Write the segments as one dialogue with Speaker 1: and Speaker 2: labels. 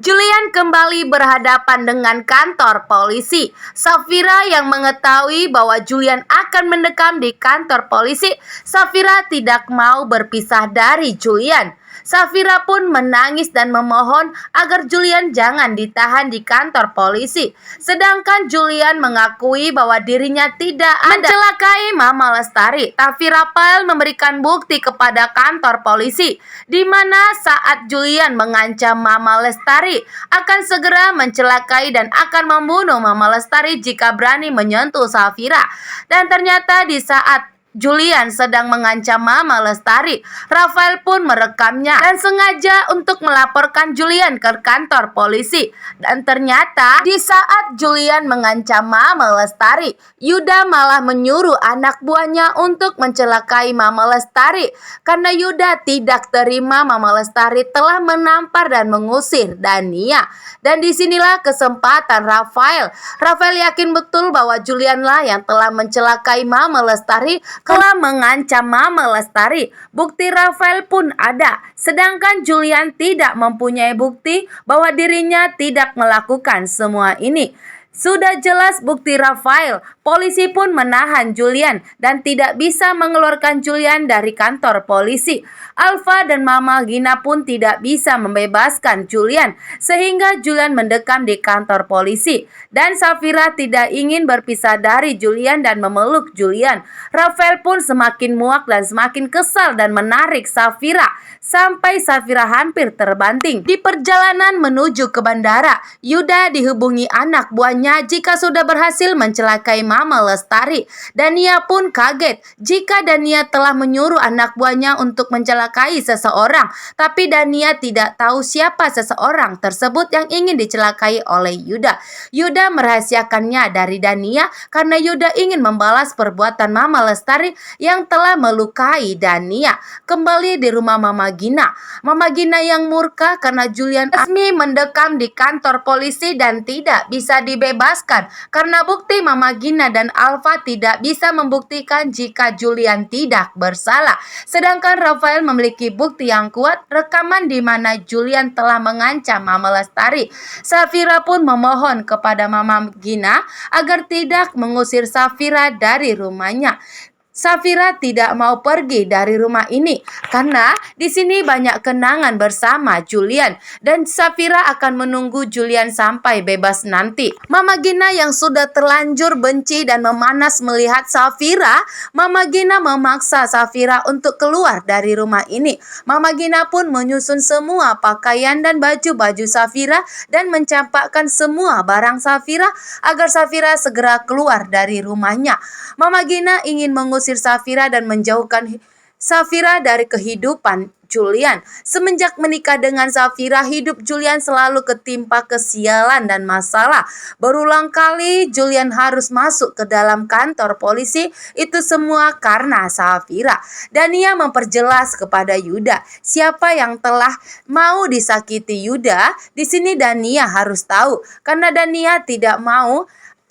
Speaker 1: Julian kembali berhadapan dengan kantor polisi. Safira yang mengetahui bahwa Julian akan mendekam di kantor polisi, Safira tidak mau berpisah dari Julian. Safira pun menangis dan memohon agar Julian jangan ditahan di kantor polisi. Sedangkan Julian mengakui bahwa dirinya tidak ada mencelakai Mama Lestari. Tapi Rafael memberikan bukti kepada kantor polisi, di mana saat Julian mengancam Mama Lestari akan segera mencelakai dan akan membunuh Mama Lestari jika berani menyentuh Safira. Dan ternyata di saat Julian sedang mengancam Mama Lestari, Rafael pun merekamnya dan sengaja untuk melaporkan Julian ke kantor polisi. Dan ternyata di saat Julian mengancam Mama Lestari, Yuda malah menyuruh anak buahnya untuk mencelakai Mama Lestari karena Yuda tidak terima Mama Lestari telah menampar dan mengusir Dania. Dan disinilah kesempatan Rafael. Rafael yakin betul bahwa Julian lah yang telah mencelakai Mama Lestari, telah mengancam Mama Lestari. Bukti Rafael pun ada, sedangkan Julian tidak mempunyai bukti bahwa dirinya tidak melakukan semua ini. Sudah jelas bukti Rafael, polisi pun menahan Julian dan tidak bisa mengeluarkan Julian dari kantor polisi. Alfa dan Mama Gina pun tidak bisa membebaskan Julian, sehingga Julian mendekam di kantor polisi. Dan Safira tidak ingin berpisah dari Julian dan memeluk Julian. Rafael pun semakin muak dan semakin kesal dan menarik Safira, sampai Safira hampir terbanting. Di perjalanan menuju ke bandara, Yuda dihubungi anak buahnya jika sudah berhasil mencelakai Mama Lestari. Dania pun kaget jika Dania telah menyuruh anak buahnya untuk mencelakai seseorang, tapi Dania tidak tahu siapa seseorang tersebut yang ingin dicelakai oleh Yuda. Yuda merahasiakannya dari Dania karena Yuda ingin membalas perbuatan Mama Lestari yang telah melukai Dania. Kembali di rumah Mama Gina. Mama Gina yang murka karena Julian resmi mendekam di kantor polisi dan tidak bisa dibebaskan karena bukti Mama Gina dan Alfa tidak bisa membuktikan jika Julian tidak bersalah. Sedangkan Rafael memiliki bukti yang kuat, rekaman di mana Julian telah mengancam Mama Lestari. Safira pun memohon kepada Mama Gina agar tidak mengusir Safira dari rumahnya. Safira tidak mau pergi dari rumah ini karena di sini banyak kenangan bersama Julian dan Safira akan menunggu Julian sampai bebas nanti. Mama Gina yang sudah terlanjur benci dan memanas melihat Safira, Mama Gina memaksa Safira untuk keluar dari rumah ini. Mama Gina pun menyusun semua pakaian dan baju-baju Safira dan mencampakkan semua barang Safira agar Safira segera keluar dari rumahnya. Mama Gina ingin mengusir Safira dan menjauhkan Safira dari kehidupan Julian. Semenjak menikah dengan Safira, hidup Julian selalu ketimpa kesialan dan masalah. Berulang kali Julian harus masuk ke dalam kantor polisi, itu semua karena Safira. Dania memperjelas kepada Yuda siapa yang telah mau disakiti Yuda. Di sini Dania harus tahu karena Dania tidak mau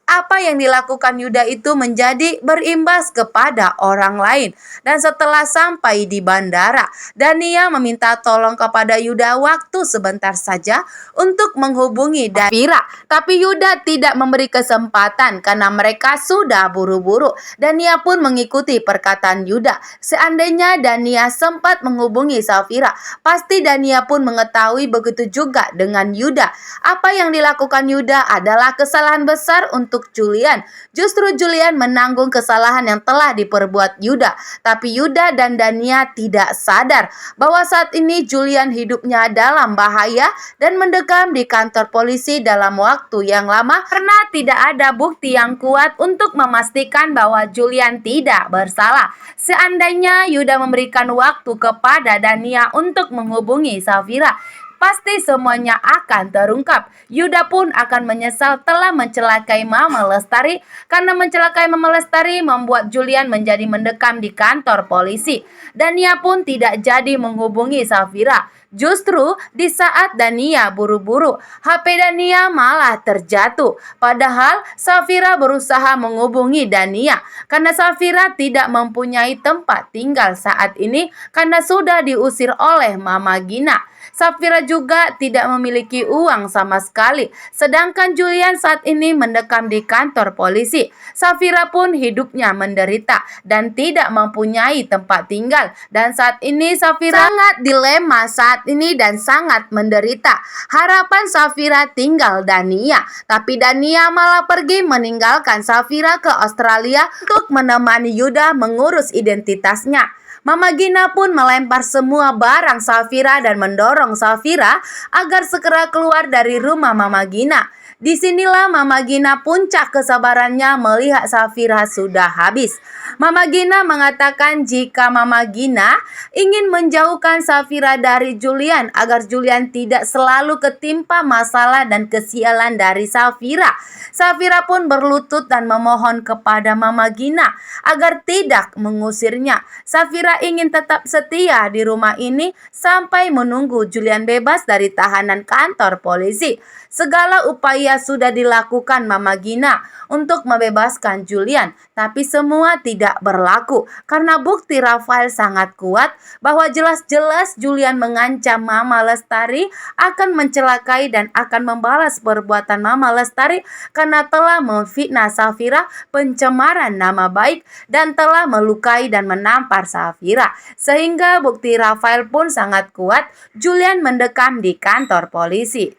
Speaker 1: apa yang dilakukan Yuda itu menjadi berimbas kepada orang lain. Dan setelah sampai di bandara, Dania meminta tolong kepada Yuda waktu sebentar saja untuk menghubungi Safira. Tapi Yuda tidak memberi kesempatan karena mereka sudah buru-buru. Dania pun mengikuti perkataan Yuda. Seandainya Dania sempat menghubungi Safira, pasti Dania pun mengetahui begitu juga dengan Yuda. Apa yang dilakukan Yuda adalah kesalahan besar untuk Julian. Justru Julian menanggung kesalahan yang telah diperbuat Yuda. Tapi Yuda dan Dania tidak sadar bahwa saat ini Julian hidupnya dalam bahaya dan mendekam di kantor polisi dalam waktu yang lama karena tidak ada bukti yang kuat untuk memastikan bahwa Julian tidak bersalah. Seandainya Yuda memberikan waktu kepada Dania untuk menghubungi Safira, pasti semuanya akan terungkap. Yuda pun akan menyesal telah mencelakai Mama Lestari karena mencelakai Mama Lestari membuat Julian menjadi mendekam di kantor polisi. Dania pun tidak jadi menghubungi Safira. Justru di saat Dania buru-buru, HP Dania malah terjatuh. Padahal Safira berusaha menghubungi Dania karena Safira tidak mempunyai tempat tinggal saat ini karena sudah diusir oleh Mama Gina. Safira juga tidak memiliki uang sama sekali, sedangkan Julian saat ini mendekam di kantor polisi. Safira pun hidupnya menderita dan tidak mempunyai tempat tinggal. Dan saat ini Safira sangat dilema saat ini dan sangat menderita. Harapan Safira tinggal Dania, tapi Dania malah pergi meninggalkan Safira ke Australia untuk menemani Yuda mengurus identitasnya. Mama Gina pun melempar semua barang Safira dan mendorong Safira agar segera keluar dari rumah Mama Gina. Disinilah Mama Gina puncak kesabarannya melihat Safira sudah habis. Mama Gina mengatakan jika Mama Gina ingin menjauhkan Safira dari Julian agar Julian tidak selalu ketimpa masalah dan kesialan dari Safira. Safira pun berlutut dan memohon kepada Mama Gina agar tidak mengusirnya. Safira ingin tetap setia di rumah ini sampai menunggu Julian bebas dari tahanan kantor polisi. Segala upaya sudah dilakukan Mama Gina untuk membebaskan Julian, tapi semua tidak berlaku karena bukti Rafael sangat kuat bahwa jelas-jelas Julian mengancam Mama Lestari akan mencelakai dan akan membalas perbuatan Mama Lestari karena telah memfitnah Safira, pencemaran nama baik, dan telah melukai dan menampar Safira. Sehingga bukti Rafael pun sangat kuat, Julian mendekam di kantor polisi.